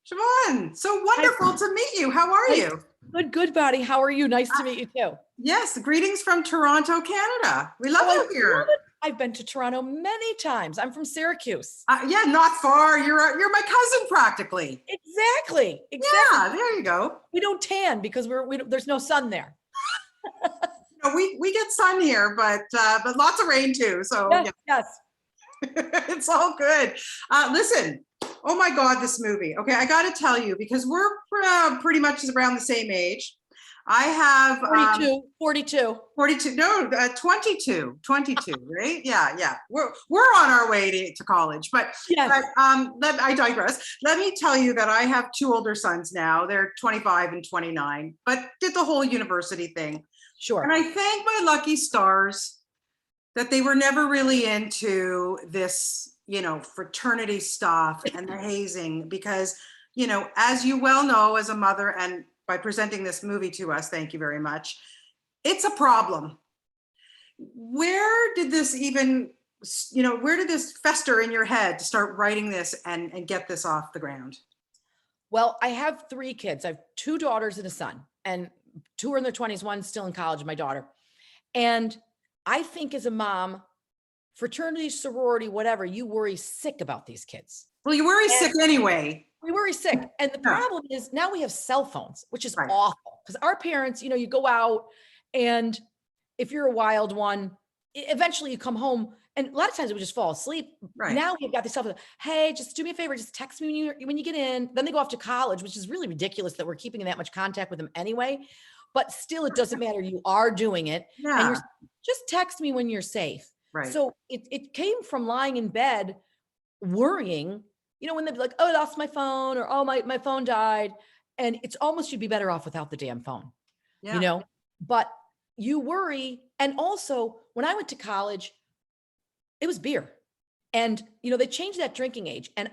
Siobhan, so wonderful to meet you. How are you? Good, buddy. How are you? Nice to meet you too. Yes, greetings from Toronto, Canada. We love Oh, I you love here. it. I've been to Toronto many times. I'm from Syracuse. Yeah, not far. You're my cousin practically. Exactly. Yeah, there you go. We don't tan because there's no sun there. No, we get sun here, but lots of rain too. So Yes, yeah, yes. it's all good. Listen, oh my God, this movie. Okay, I got to tell you because we're pretty much around the same age. I have 42. 42, no, 22, right? Yeah. We're on our way to college, but Yes. I digress. Let me tell you that I have two older sons now. They're 25 and 29, but did the whole university thing. Sure. And I thank my lucky stars that they were never really into this, fraternity stuff and the hazing because, as you well know as a mother and by presenting this movie to us, thank you very much. It's a problem. Where did this fester in your head to start writing this and get this off the ground? Well, I have three kids. I have two daughters and a son, and two are in their 20s, one's still in college, my daughter. And I think as a mom, fraternity, sorority, whatever, you worry sick about these kids. Well, you worry sick anyway. We worry sick. And the problem is now we have cell phones, which is awful because our parents, you go out and if you're a wild one, eventually you come home and a lot of times we just fall asleep. Right. Now we've got this stuff. Hey, just do me a favor. Just text me when you get in. Then they go off to college, which is really ridiculous that we're keeping in that much contact with them anyway. But still, it doesn't matter. You are doing it. Yeah. And just text me when you're safe. Right. So it came from lying in bed worrying, when they'd be like, oh, I lost my phone or, oh, my phone died. And it's almost, you'd be better off without the damn phone, but you worry. And also when I went to college, it was beer and, they changed that drinking age. And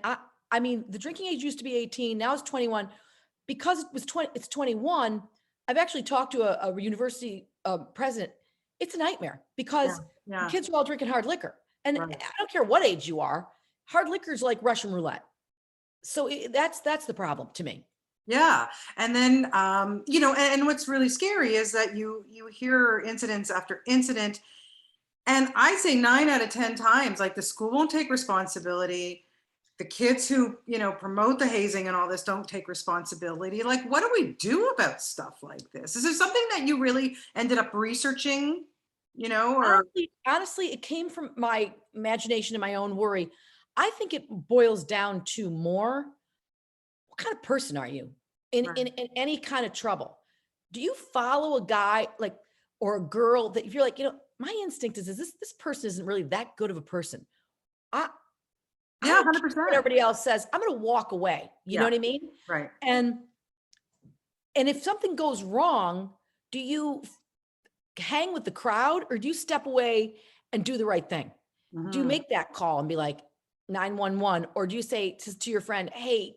I mean, the drinking age used to be 18. Now it's 21 because it's 21. I've actually talked to a university president. It's a nightmare because kids are all drinking hard liquor. And I don't care what age you are. Hard liquor is like Russian roulette. So that's the problem to me. Yeah. And then, and what's really scary is that you hear incidents after incident. And I say 9 out of 10 times, like the school won't take responsibility. The kids who, promote the hazing and all this don't take responsibility. Like, what do we do about stuff like this? Is there something that you really ended up researching, or? Honestly, it came from my imagination and my own worry. I think it boils down to more, what kind of person are you in any kind of trouble? Do you follow a guy or a girl that if you're like, my instinct is this person isn't really that good of a person. I 100%. What everybody else says, I'm going to walk away. You know what I mean? Right. And if something goes wrong, do you hang with the crowd or do you step away and do the right thing? Mm-hmm. Do you make that call and be like 911, or do you say to your friend, hey,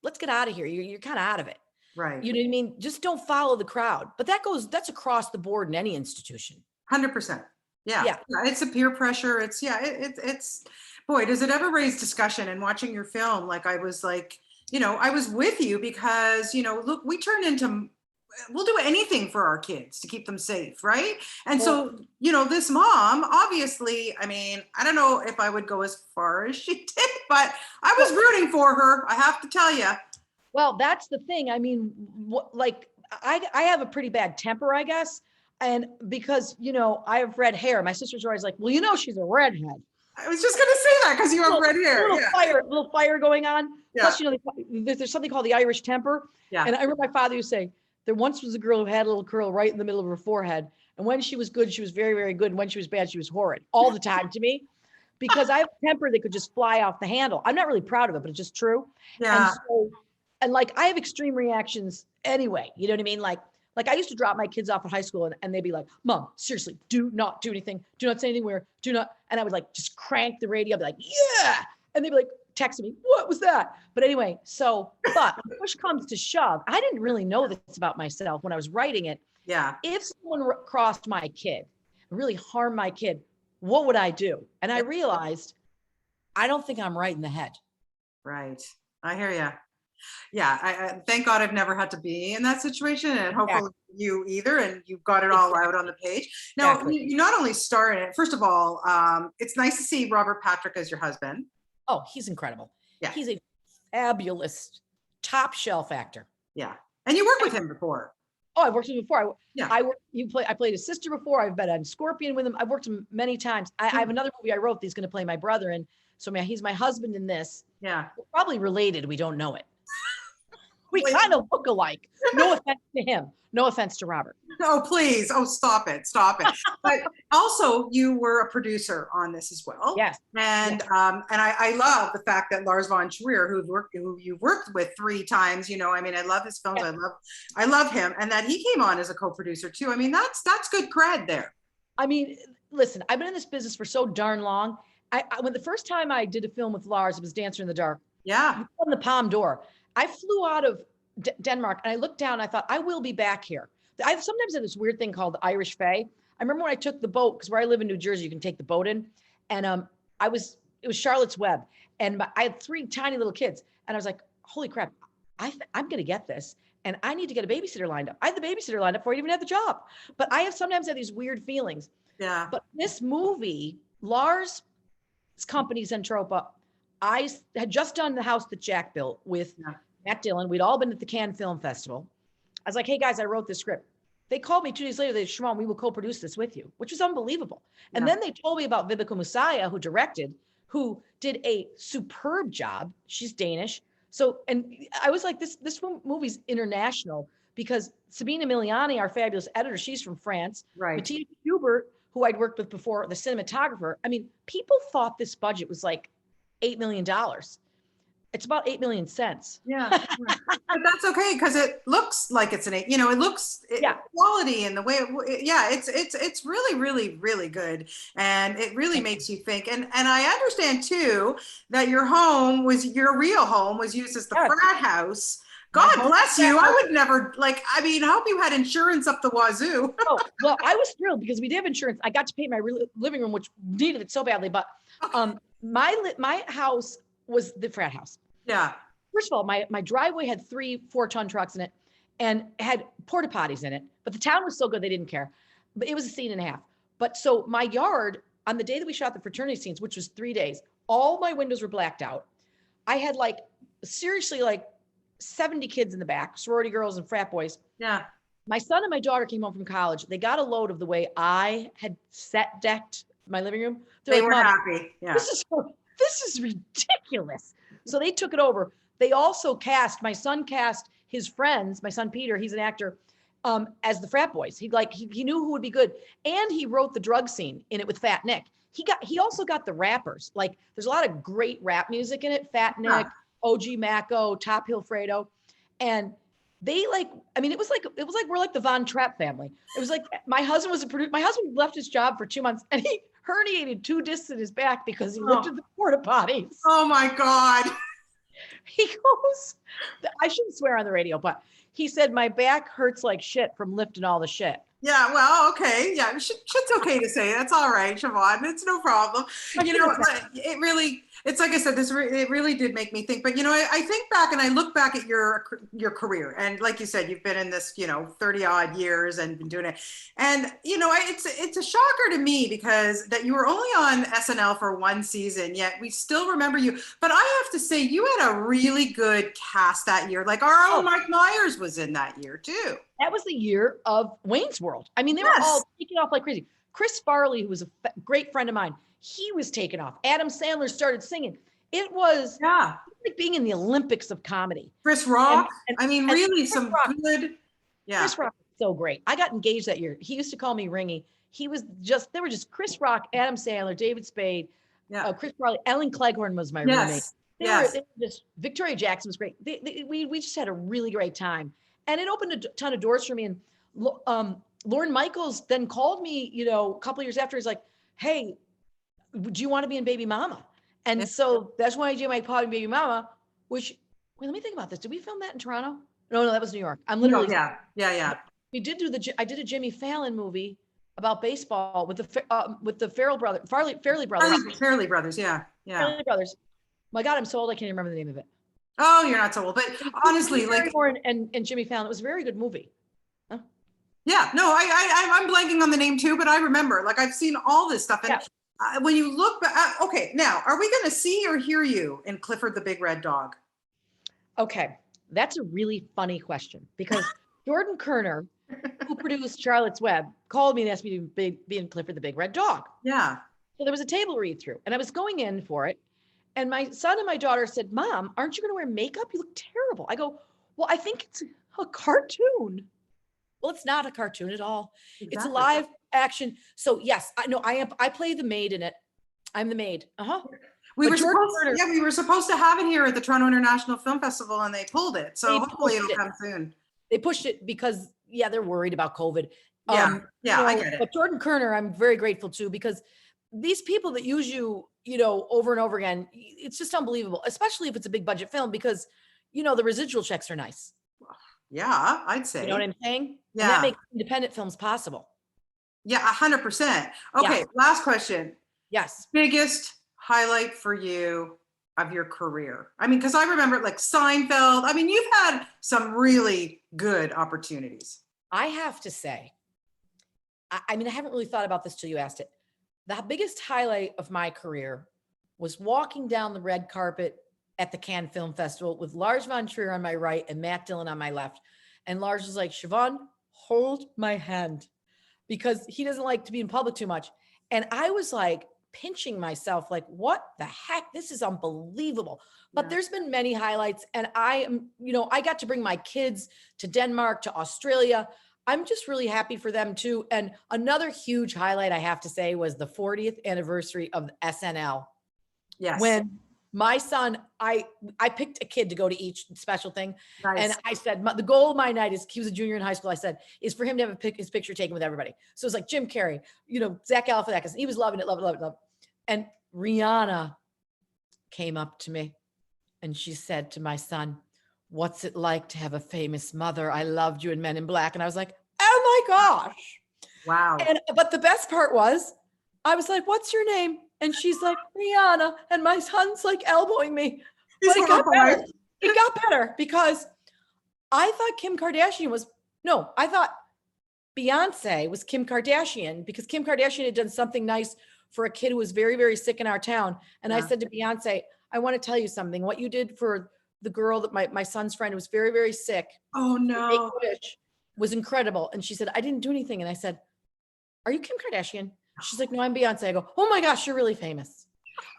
let's get out of here. You're kind of out of it. Right. You know what I mean? Just don't follow the crowd. But that's across the board in any institution. 100%. Yeah. It's a peer pressure. It's boy, does it ever raise discussion? And watching your film, I was I was with you because, look, we'll do anything for our kids to keep them safe. Right. And so, this mom, obviously, I mean, I don't know if I would go as far as she did, but I was rooting for her. I have to tell you. Well, that's the thing. I mean, I have a pretty bad temper, I guess. And because, I have red hair, my sister's always like, well, she's a redhead. I was just going to say that because you have red hair. Little fire going on. Yeah. Plus, there's something called the Irish temper. Yeah. And I remember my father used to say, there once was a girl who had a little curl right in the middle of her forehead. And when she was good, she was very, very good. And when she was bad, she was horrid all the time to me because I have a temper that could just fly off the handle. I'm not really proud of it, but it's just true. Yeah. And I have extreme reactions anyway. You know what I mean? Like I used to drop my kids off at high school and they'd be like, Mom, seriously, do not do anything. Do not say anything do not. And I would just crank the radio. I'd be like, yeah. And they'd be like, texting me, what was that? But anyway, but when push comes to shove, I didn't really know this about myself when I was writing it. Yeah. If someone crossed my kid, really harmed my kid, what would I do? And I realized, I don't think I'm right in the head. Right. I hear you. Yeah, I thank God I've never had to be in that situation, and hopefully Exactly. you either, and you've got it all out on the page. Now, Exactly. you not only star in it, first of all, it's nice to see Robert Patrick as your husband. Oh, he's incredible. Yeah, He's a fabulous top shelf actor. yeah. And you worked with him before. Oh, I've worked with him before. Yeah. I played his sister before. I've been on Scorpion with him. I've worked him many times. I have another movie I wrote that he's going to play my brother in. So he's my husband in this. Yeah. We're probably related. We don't know it. We kind of look alike. No offense to him. No offense to Robert. Oh, please. Oh, stop it. Stop it. But also you were a producer on this as well. Yes. And I love the fact that Lars von Trier, who you've worked with 3 times, you know, I mean, I love his films. Yes. I love him. And that he came on as a co-producer too. I mean, that's good cred there. I mean, listen, I've been in this business for so darn long. When the first time I did a film with Lars, it was Dancer in the Dark. Yeah. On the Palme d'Or. I flew out of Denmark and I looked down and I thought, I will be back here. I sometimes have this weird thing called the Irish Fae. I remember when I took the boat, because where I live in New Jersey, you can take the boat in. And it was Charlotte's Web. And I had 3 tiny little kids. And I was like, holy crap, I'm going to get this. And I need to get a babysitter lined up. I had the babysitter lined up before I even had the job. But I sometimes have these weird feelings. Yeah. But this movie, Lars' company, Zentropa, I had just done The House That Jack Built with Matt Dillon. We'd all been at the Cannes Film Festival. I was like, hey guys, I wrote this script. They called me 2 days later. They said, Siobhan, we will co-produce this with you, which was unbelievable. Yeah. And then they told me about Vibeke Musaya, who directed, who did a superb job. She's Danish. So, and I was like, this movie's international because Sabine Emiliani, our fabulous editor, she's from France. Right. Matthias Hubert, who I'd worked with before, the cinematographer. I mean, people thought this budget was like $8 million. It's about 8 million cents. Yeah. But that's okay because it looks like it's it looks quality in the way it's really, really, really good. And it really makes you think. And I understand too that your real home was used as the frat house. God bless you. I would never I hope you had insurance up the wazoo. Oh, well, I was thrilled because we did have insurance. I got to paint my living room, which needed it so badly. But my house was the frat house. Yeah. First of all, my driveway had 3 4-ton trucks in it and had porta potties in it, but the town was so good they didn't care. But it was a scene and a half. But so my yard, on the day that we shot the fraternity scenes, which was 3 days, all my windows were blacked out. I had seriously 70 kids in the back, sorority girls and frat boys. Yeah. My son and my daughter came home from college. They got a load of the way I had decked my living room. They were happy. Yeah. This is ridiculous. So they took it over. They also my son cast his friends, my son Peter, he's an actor, as the frat boys. He knew who would be good. And he wrote the drug scene in it with Fat Nick. He also got the rappers. There's a lot of great rap music in it. Fat Nick, OG Macco, Top Hill Fredo. And they it was like we're like the Von Trapp family. It was like my husband was a producer. My husband left his job for 2 months and he herniated 2 discs in his back because he lifted the porta potties. Oh my God. He goes, I shouldn't swear on the radio, but he said, my back hurts like shit from lifting all the shit. Yeah, well, okay. Yeah, shit's okay to say. That's all right, Siobhan. It's no problem. It's like I said, it really did make me think. But, I think back and I look back at your career. And like you said, you've been in this, 30 odd years and been doing it. And, it's a shocker to me because that you were only on SNL for 1 season, yet we still remember you. But I have to say, you had a really good cast that year. Our own Mike Myers was in that year too. That was the year of Wayne's World. I mean, they were all taking off like crazy. Chris Farley, who was a great friend of mine, he was taken off. Adam Sandler started singing. It was like being in the Olympics of comedy. Chris Rock. Really some good. Yeah. Chris Rock was so great. I got engaged that year. He used to call me Ringy. They were just Chris Rock, Adam Sandler, David Spade, Chris Farley, Ellen Cleghorn was my roommate. They were just, Victoria Jackson was great. We just had a really great time. And it opened a ton of doors for me. And Lorne Michaels then called me, a couple of years after. He's like, hey, do you want to be in Baby Mama? And so that's why I did my part in Baby Mama, which, let me think about this. Did we film that in Toronto? No, that was New York. I'm literally. Yeah. We did I did a Jimmy Fallon movie about baseball with the Farrell brothers, Fairley brothers. Fairley brothers, yeah. Fairley brothers. My God, I'm so old, I can't even remember the name of it. Oh, you're not so old, but honestly, like, and Jimmy Fallon, it was a very good movie. Huh? Yeah, no, I'm blanking on the name too, but I remember, like, I've seen all this stuff. And yeah. When you look back, okay, now, are we going to see or hear you in Clifford the Big Red Dog? Okay, that's a really funny question, because Jordan Kerner, who produced Charlotte's Web, called me and asked me to be in Clifford the Big Red Dog. Yeah. So there was a table read through, and I was going in for it. And my son and my daughter said, Mom, aren't you going to wear makeup? You look terrible. I go, well, I think it's a cartoon. Well, it's not a cartoon at all. Exactly. It's a live action. So yes, I know I play the maid in it. I'm the maid. We were supposed to have it here at the Toronto International Film Festival, and they pulled it. So hopefully it'll come soon. They pushed it because, yeah, they're worried about COVID. Yeah, I get it. But Jordan Kerner, I'm very grateful to, because these people that use you, over and over again, it's just unbelievable, especially if it's a big budget film, because, the residual checks are nice. Yeah, I'd say. You know what I'm saying? Yeah. And that makes independent films possible. Yeah, 100%. Okay, last question. Yes. Biggest highlight for you of your career? I mean, because I remember like Seinfeld. I mean, you've had some really good opportunities. I have to say, I mean, I haven't really thought about this till you asked it. The biggest highlight of my career was walking down the red carpet at the Cannes Film Festival with Lars von Trier on my right and Matt Dillon on my left. And Lars was like, Siobhan, hold my hand, because he doesn't like to be in public too much. And I was like pinching myself, like, what the heck? This is unbelievable. But there's been many highlights. And I am, I got to bring my kids to Denmark, to Australia. I'm just really happy for them too. And another huge highlight, I have to say, was the 40th anniversary of SNL. Yes. When my son, I picked a kid to go to each special thing. Nice. And I said, the goal of my night is, he was a junior in high school, I said, is for him to have his picture taken with everybody. So it's like Jim Carrey, Zach Galifianakis. He was loving it, love it. And Rihanna came up to me and she said to my son, what's it like to have a famous mother? I loved you in Men in Black. And I was like, oh my gosh. Wow. But the best part was, I was like, what's your name? And she's like, Rihanna. And my son's like elbowing me. But it got better. It got better, because I thought I thought Beyonce was Kim Kardashian, because Kim Kardashian had done something nice for a kid who was very, very sick in our town. And I said to Beyonce, I want to tell you something. What you did for the girl that my son's friend who was very, very sick. Oh no. Was incredible. And she said, I didn't do anything. And I said, are you Kim Kardashian? She's like, no, I'm Beyonce. I go, oh my gosh, you're really famous.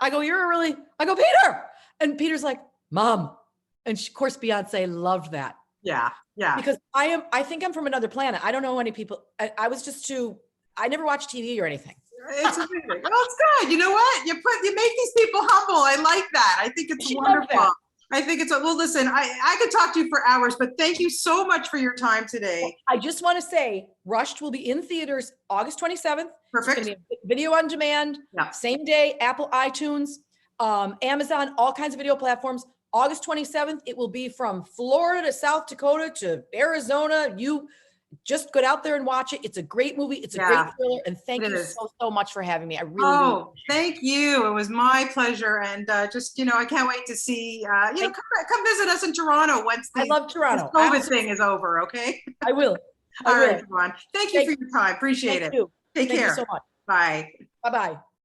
I go, I go, Peter. And Peter's like, Mom. And of course, Beyonce loved that. Yeah. Yeah. Because I think I'm from another planet. I don't know any people. I was just I never watched TV or anything. It's amazing. Well, it's good. You know what? You make these people humble. I like that. I think it's wonderful. I think well, listen, I could talk to you for hours, but thank you so much for your time today. I just want to say, Rushed will be in theaters August 27th. Perfect. It's going to be video on demand, same day, Apple, iTunes, Amazon, all kinds of video platforms. August 27th, it will be from Florida to South Dakota to Arizona. You just get out there and watch it. It's a great movie. It's a great thriller. And thank you so much for having me. I really do. Thank you. It was my pleasure. And just, I can't wait to see, come visit us in Toronto once I love Toronto. This COVID thing is over. Okay. I will. All right, Siobhan. Thank you for your time. Appreciate it. Thank you. Take care. Thank you so much. Bye. Bye-bye.